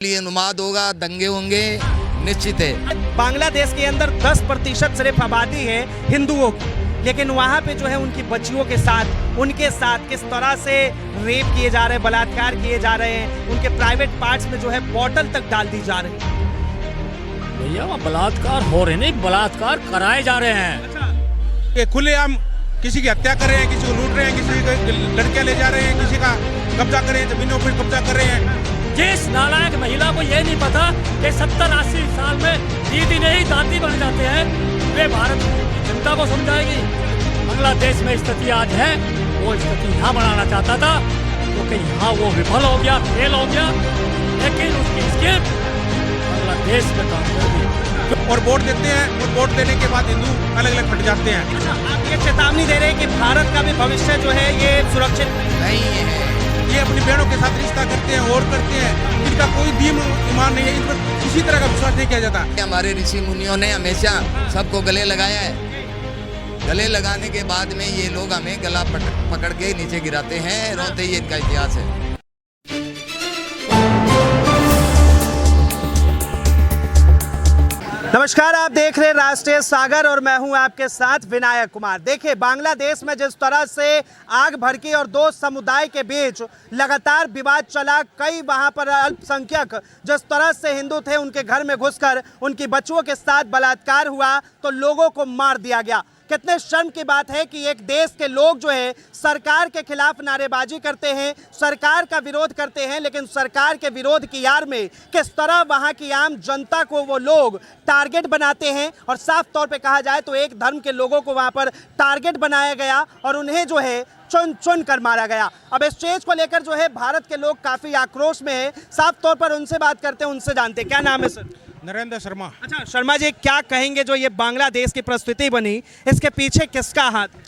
लिए उन्माद होगा, दंगे होंगे, निश्चित है। बांग्लादेश के अंदर 10% सिर्फ आबादी है हिंदुओं की, लेकिन वहाँ पे जो है उनकी बच्चियों के साथ उनके साथ किस तरह से रेप किए जा रहे हैं, बलात्कार किए जा रहे हैं, उनके प्राइवेट पार्ट्स में जो है बॉटल तक डाल दी जा रही है। भैया वहाँ बलात्कार हो रहे नहीं, बलात्कार कराए जा रहे हैं। ये खुलेआम किसी की हत्या कर रहे हैं, किसी को लूट रहे हैं, किसी को लड़कियां ले जा रहे हैं, किसी का कब्जा कर रहे हैं, जमीनों पर कब्जा कर रहे हैं। जिस नालायक महिला को ये नहीं पता कि 70-80 साल में दीदी नहीं दादी बन जाते हैं, वे भारत की जनता को समझाएगी। बांग्लादेश में स्थिति आज है, वो स्थिति यहाँ बनाना चाहता था, क्योंकि यहाँ वो विफल हो गया, फेल हो गया, लेकिन उसकी स्कीम बांग्लादेश में काम कर दी। और वोट देते हैं, और वोट देने के बाद हिंदू अलग अलग फट जाते हैं। अच्छा, आप ये चेतावनी दे रहे हैं कि भारत का भी भविष्य जो है ये सुरक्षित नहीं है। ये अपनी बहनों के साथ रिश्ता करते हैं और करते हैं, इनका कोई दीन ईमान नहीं है, इन पर किसी तरह का विश्वास नहीं किया जाता। हमारे ऋषि मुनियों ने हमेशा सबको गले लगाया है। गले लगाने के बाद में ये लोग हमें गला पकड़ के नीचे गिराते हैं, रोते ही इनका इतिहास है। नमस्कार, आप देख रहे हैं राष्ट्रीय सागर और मैं हूं आपके साथ विनायक कुमार। देखिए, बांग्लादेश में जिस तरह से आग भड़की और दो समुदाय के बीच लगातार विवाद चला, कई वहां पर अल्पसंख्यक जिस तरह से हिंदू थे उनके घर में घुसकर उनकी बच्चियों के साथ बलात्कार हुआ तो लोगों को मार दिया गया। कितने शर्म की बात है कि एक देश के लोग जो है सरकार के खिलाफ नारेबाजी करते हैं, सरकार का विरोध करते हैं, लेकिन सरकार के विरोध की आड़ में किस तरह वहां की आम जनता को वो लोग टारगेट बनाते हैं। और साफ तौर पे कहा जाए तो एक धर्म के लोगों को वहां पर टारगेट बनाया गया और उन्हें जो है चुन चुन कर मारा गया। अब इस चीज को लेकर जो है भारत के लोग काफी आक्रोश में है। साफ तौर पर उनसे बात करते हैं, उनसे जानते हैं। क्या नाम है सर? नरेंद्र शर्मा। अच्छा शर्मा जी, क्या कहेंगे जो ये बांग्लादेश की परिस्थिति बनी, इसके पीछे किसका हाथ है?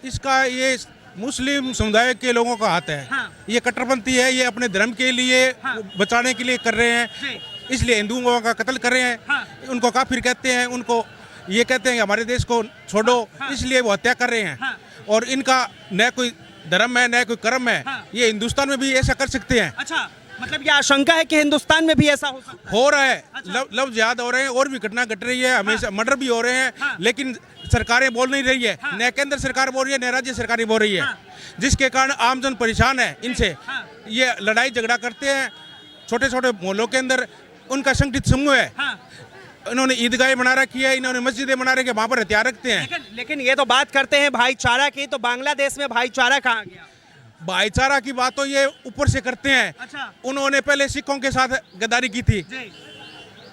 इसका ये मुस्लिम समुदाय के लोगों का हाथ है। हाँ। ये कट्टरपंथी है, ये अपने धर्म के लिए बचाने के लिए कर रहे हैं, इसलिए हिंदुओं का कत्ल कर रहे हैं। हाँ। उनको काफिर कहते हैं, उनको ये कहते हैं कि हमारे देश को छोड़ो, इसलिए वो हत्या कर रहे हैं। हाँ। और इनका न कोई धर्म है न कोई कर्म है। हाँ। ये हिंदुस्तान में भी ऐसा कर सकते हैं। अच्छा, मतलब ये आशंका है कि हिंदुस्तान में भी ऐसा हो सकता है? हो रहा है। अच्छा। लव जिहाद हो रहे हैं और भी घटना घट रही है, हमेशा मर्डर भी हो रहे हैं। हाँ। लेकिन सरकारें बोल नहीं रही है। हाँ। न केंद्र सरकार बोल रही है, न राज्य सरकारें बोल रही है। हाँ। जिसके कारण आमजन परेशान है इनसे। हाँ। ये लड़ाई झगड़ा करते हैं छोटे छोटे मोहल्लों के अंदर। उनका संगठित समूह है। हाँ। इन्होंने ईदगाहें बना रखी है, इन्होंने मस्जिदें बना रखी है, वहाँ पर हथियार रखते हैं। लेकिन ये तो बात करते हैं भाईचारा की, तो बांग्लादेश में भाईचारा कहाँ गया? भाईचारा की बात तो ये ऊपर से करते हैं। अच्छा। उन्होंने पहले सिखों के साथ गद्दारी की थी। जी।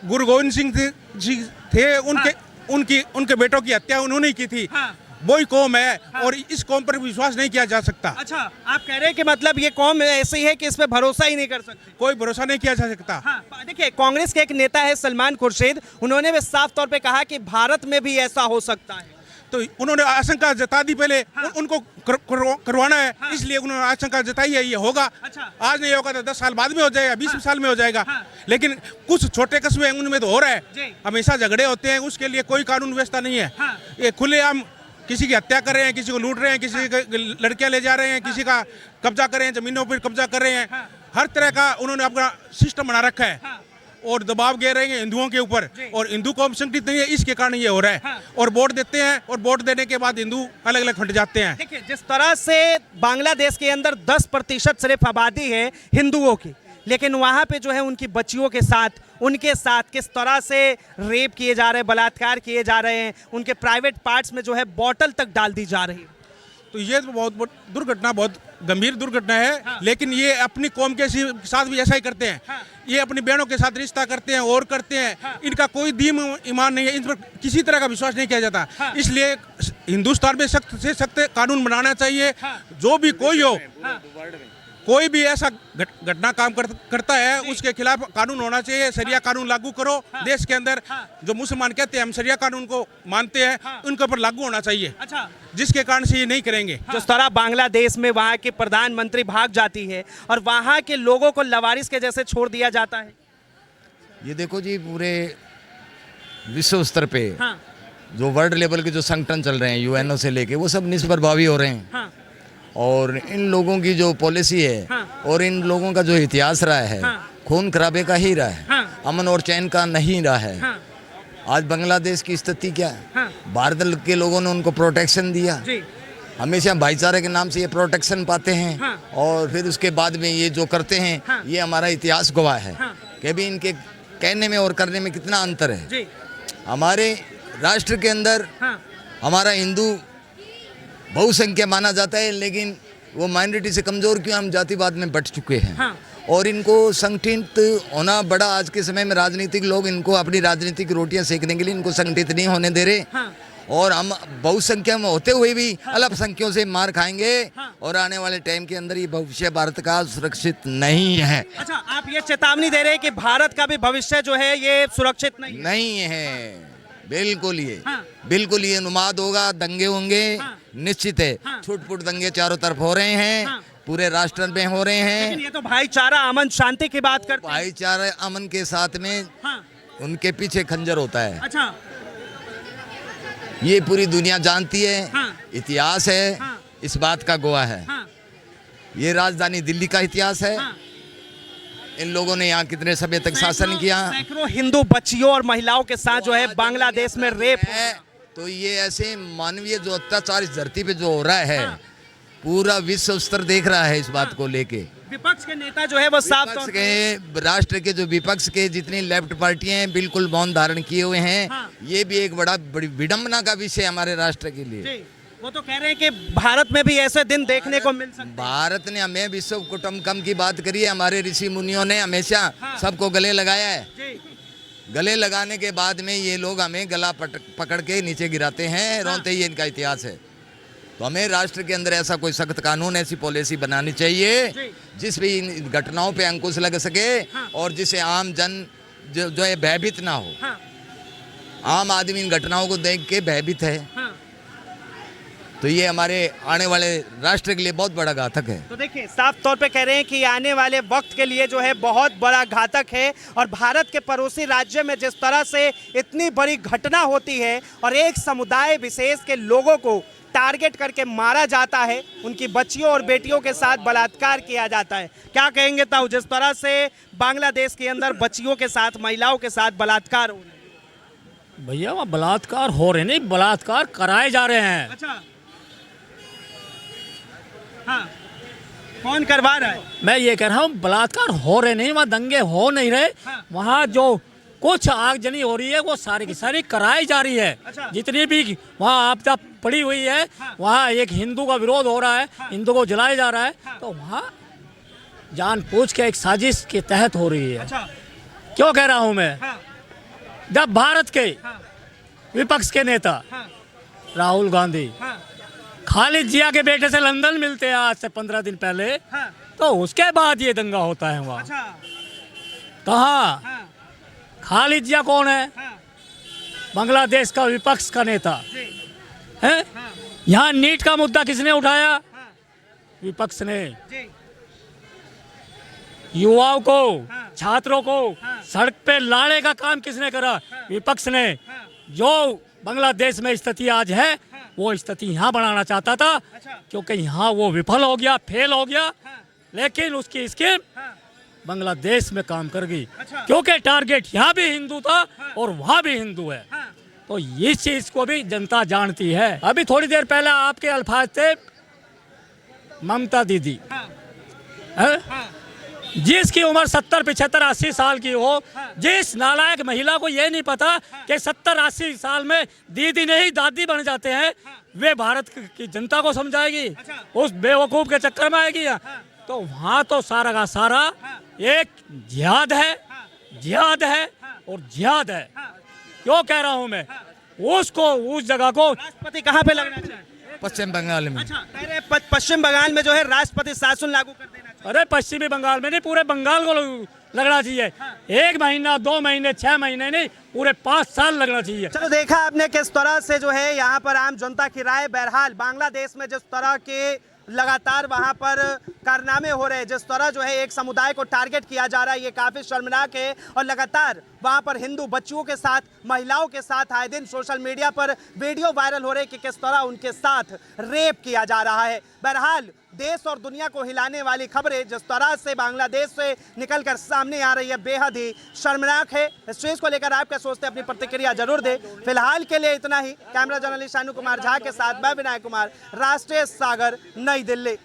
गुरु गोविंद सिंह जी थे, उनके हाँ। उनके बेटों की हत्या उन्होंने ही की थी। हाँ। वही कौम है। हाँ। और इस कौम पर विश्वास नहीं किया जा सकता। अच्छा, आप कह रहे हैं कि मतलब ये कौम ऐसी है कि इस पे भरोसा ही नहीं कर सकते? कोई भरोसा नहीं किया जा सकता। हाँ, देखिए, कांग्रेस के एक नेता है सलमान खुर्शीद, उन्होंने भी साफ तौर पे कहा कि भारत में भी ऐसा हो सकता है। तो उन्होंने आशंका जता दी पहले। हाँ। उनको करवाना है। हाँ। इसलिए उन्होंने आशंका जताई है, ये होगा। अच्छा। आज नहीं होगा तो 10 साल बाद में हो जाएगा, 20 हाँ। साल में हो जाएगा। हाँ। लेकिन कुछ छोटे कस्बे हैं, उनमें तो हो रहा जी। है। हमेशा झगड़े होते हैं, उसके लिए कोई कानून व्यवस्था नहीं है। हाँ। ये खुलेआम किसी की हत्या कर रहे हैं, किसी को लूट रहे हैं, किसी को लड़कियां ले जा रहे हैं, किसी का कब्जा कर रहे हैं, जमीनों पर कब्जा कर रहे हैं। हाँ। हर तरह का उन्होंने अपना सिस्टम बना रखा है। हाँ। और दबाव गे रहे हैं हिंदुओं के ऊपर। जी। और हिंदू कौम संगठित नहीं है, इसके कारण ये हो रहा है। हाँ। और वोट देते हैं, और वोट देने के बाद हिंदू अलग अलग फट जाते हैं। देखिए, जिस तरह से बांग्लादेश के अंदर 10% सिर्फ आबादी है हिंदुओं की, लेकिन वहाँ पे जो है उनकी बच्चियों के साथ उनके साथ किस तरह से रेप किए जा रहे हैं, बलात्कार किए जा रहे हैं, उनके प्राइवेट पार्ट्स में जो है बॉटल तक डाल दी जा रही है। तो ये तो बहुत दुर्घटना, बहुत गंभीर दुर्घटना है। हाँ। लेकिन ये अपनी कौम के साथ भी ऐसा ही करते हैं। हाँ। ये अपनी बहनों के साथ रिश्ता करते हैं और करते हैं। हाँ। इनका कोई दीन ईमान नहीं है, इन पर किसी तरह का विश्वास नहीं किया जाता। हाँ। इसलिए हिंदुस्तान में सख्त से सख्त कानून बनाना चाहिए। हाँ। जो भी कोई हो, हाँ। कोई भी ऐसा घटना काम करता है, उसके खिलाफ कानून होना चाहिए। शरिया कानून लागू करो। हाँ। देश के अंदर हाँ। जो मुसलमान कहते हैं हम शरिया कानून को मानते हैं, हाँ। उनके ऊपर लागू होना चाहिए। अच्छा, जिसके कारण से ये नहीं करेंगे। जिस तरह बांग्लादेश में वहाँ के प्रधानमंत्री भाग जाती है और वहाँ के लोगों को लवारिस के जैसे छोड़ दिया जाता है। ये देखो जी, पूरे विश्व स्तर पे हाँ। जो वर्ल्ड लेवल के जो संगठन चल रहे हैं, यूएनओ से लेके, वो सब निष्प्रभावी हो रहे हैं। हाँ। और इन लोगों की जो पॉलिसी है हाँ। और इन लोगों का जो इतिहास रहा है, हाँ। खून खराबे का ही रहा है, हाँ। अमन और चैन का नहीं रहा है। हाँ। आज बांग्लादेश की स्थिति क्या है? हाँ। भारत के लोगों ने उनको प्रोटेक्शन दिया, जी। हमेशा भाईचारे के नाम से ये प्रोटेक्शन पाते हैं, हाँ। और फिर उसके बाद में ये जो करते हैं, हाँ। ये हमारा इतिहास गवाह है हाँ। कि भी इनके कहने में और करने में कितना अंतर है। जी। हमारे राष्ट्र के अंदर हाँ। हमारा हिंदू बहुसंख्या माना जाता है, लेकिन वो माइनॉरिटी से कमजोर क्यों हम जातिवाद में बट चुके हैं। हाँ। और इनको संगठित होना बड़ा, आज के समय में राजनीतिक लोग इनको अपनी राजनीतिक रोटियां सेकने के लिए इनको संगठित नहीं होने दे रहे। हाँ। और हम बहुसंख्या में होते हुए भी अल्पसंख्यों से मार खाएंगे। हाँ। और आने वाले टाइम के अंदर ये भविष्य भारत का सुरक्षित नहीं है। अच्छा, आप ये चेतावनी दे रहे हैं कि भारत का भी भविष्य जो है ये सुरक्षित नहीं है। नहीं है, बिल्कुल ये हाँ। बिल्कुल ये नुमाद होगा, दंगे होंगे, हाँ। निश्चित है। हाँ। छुटपुट दंगे चारों तरफ हो रहे हैं, हाँ। पूरे राष्ट्र में हो रहे लेकिन हैं। ये तो भाईचारा, अमन, शांति की बात करते हैं। भाईचारे अमन के साथ में हाँ। उनके पीछे खंजर होता है, अच्छा। ये पूरी दुनिया जानती है। हाँ। इतिहास है, हाँ। इस बात का गवाह है। हाँ। ये राजधानी दिल्ली का इतिहास है। हाँ। इन लोगों ने यहाँ कितने समय तक शासन किया सैकड़ों हिंदू बच्चियों और महिलाओं के साथ जो है बांग्लादेश में रेप है। तो ये ऐसे मानवीय जो अत्याचार इस धरती पे जो हो रहा है, हाँ। पूरा विश्व स्तर देख रहा है इस बात को लेके। विपक्ष के नेता जो है वो साफ विपक्ष तौर के, राष्ट्र के जो विपक्ष के जितनी लेफ्ट पार्टियां हैं, बिल्कुल मौन धारण किए हुए हैं। हाँ। ये भी एक बड़ी विडंबना का विषय है हमारे राष्ट्र के लिए। जी, वो तो कह रहे हैं कि भारत में भी ऐसे दिन देखने को मिल सकते हैं। भारत ने हमें विश्व कुटुंबकम की बात करी है। हमारे ऋषि मुनियों ने हमेशा हाँ। सबको गले लगाया है। जी। गले लगाने के बाद में ये लोग हमें गला पकड़ के नीचे गिराते हैं, रोते ही इनका इतिहास है। तो हमें राष्ट्र के अंदर ऐसा कोई सख्त कानून, ऐसी पॉलिसी बनानी चाहिए जी। जिस भी इन घटनाओं पे अंकुश लग सके। हाँ। और जिससे आम जन जो है भयभीत ना हो। हाँ। आम आदमी इन घटनाओं को देख के भयभीत है, हाँ। तो ये हमारे आने वाले राष्ट्र के लिए बहुत बड़ा घातक है। तो देखिए, साफ तौर पे कह रहे हैं कि आने वाले वक्त के लिए जो है बहुत बड़ा घातक है। और भारत के पड़ोसी राज्य में जिस तरह से इतनी बड़ी घटना होती है और एक समुदाय विशेष के लोगों को टारगेट करके मारा जाता है, उनकी बच्चियों और बेटियों के साथ बलात्कार किया जाता है, क्या कहेंगे ताऊ? जिस तरह से बांग्लादेश के अंदर बच्चियों के साथ, महिलाओं के साथ बलात्कार हो रहे हैं। भैया वहाँ बलात्कार हो रहे नहीं, बलात्कार कराए जा रहे हैं। अच्छा। हाँ। कौन करवा रहा है? मैं ये कह रहा हूँ बलात्कार हो रहे नहीं, वहाँ दंगे हो नहीं रहे। हाँ। वहाँ जो कुछ आगजनी हो रही है वो सारी की सारी कराई जा रही है। अच्छा। जितनी भी वहाँ आपदा पड़ी हुई है, हाँ। वहाँ एक हिंदू का विरोध हो रहा है, हाँ। हिंदू को जलाया जा रहा है, हाँ। तो वहाँ जानबूझ के एक साजिश के तहत हो रही है। अच्छा। क्यों कह रहा हूँ मैं? हाँ। जब भारत के हाँ। विपक्ष के नेता हाँ। राहुल गांधी हाँ। खालिद जिया के बेटे से लंदन मिलते हैं आज से 15 दिन पहले, हाँ। तो उसके बाद ये दंगा होता है वहाँ। अच्छा। कहाँ? हाँ। खालिद जिया कौन है? हाँ। बांग्लादेश का विपक्ष का नेता जी। है। हाँ। यहाँ नीट का मुद्दा किसने उठाया? हाँ। विपक्ष ने। जी। युवाओं को, हाँ। छात्रों को हाँ। सड़क पे लाने का काम किसने करा? हाँ। विपक्ष ने। हाँ। जो बांग्लादेश में स्थिति आज है, हाँ। वो स्थिति यहाँ बनाना चाहता था, अच्छा। क्योंकि यहाँ वो विफल हो गया, फेल हो गया। हाँ। लेकिन उसकी स्कीम हाँ। बांग्लादेश में काम कर गई, अच्छा। क्योंकि टारगेट यहाँ भी हिंदू था हाँ। और वहाँ भी हिंदू है। हाँ। तो इस चीज को भी जनता जानती है। अभी थोड़ी देर पहले आपके अल्फाज थे ममता दीदी, हाँ। है? हाँ। जिसकी उम्र 70, 75, 80 साल की हो, हाँ। जिस नालायक महिला को ये नहीं पता कि 70, 80 साल में दीदी नहीं दादी बन जाते हैं, वे भारत की जनता को समझाएगी? अच्छा। उस बेवकूफ के चक्कर में आएगी? हाँ। तो वहाँ तो सारा का सारा हाँ। एक जिहाद है, हाँ। जिहाद है हाँ। और जिहाद है। हाँ। क्यों कह रहा हूँ मैं? उसको, उस जगह को राष्ट्रपति कहाँ पे लगना चाहिए? पश्चिम बंगाल में। अच्छा, कह रहे हैं पश्चिम बंगाल में जो है राष्ट्रपति शासन लागू कर देना चाहिए। अरे पश्चिमी बंगाल में नहीं, पूरे बंगाल को लगना चाहिए। हाँ। 1 महीना, 2 महीने, 6 महीने नहीं, पूरे 5 साल लगना चाहिए। चलो, देखा आपने किस तरह से जो है यहाँ पर आम जनता की राय। बहरहाल बांग्लादेश में जिस तरह के लगातार वहाँ पर कारनामे हो रहे हैं, जिस तरह जो है एक समुदाय को टारगेट किया जा रहा है, ये काफ़ी शर्मनाक है। और लगातार वहाँ पर हिंदू बच्चियों के साथ, महिलाओं के साथ आए दिन सोशल मीडिया पर वीडियो वायरल हो रहे हैं कि किस तरह उनके साथ रेप किया जा रहा है। बहरहाल देश और दुनिया को हिलाने वाली खबरें जिस तरह से बांग्लादेश से निकलकर सामने आ रही है, बेहद ही शर्मनाक है। इस चीज को लेकर आप क्या सोचते हैं, अपनी प्रतिक्रिया जरूर दें। फिलहाल के लिए इतना ही। कैमरा जर्नलिस्ट शानू कुमार झा के साथ मैं विनायक कुमार, राष्ट्रीय सागर, नई दिल्ली।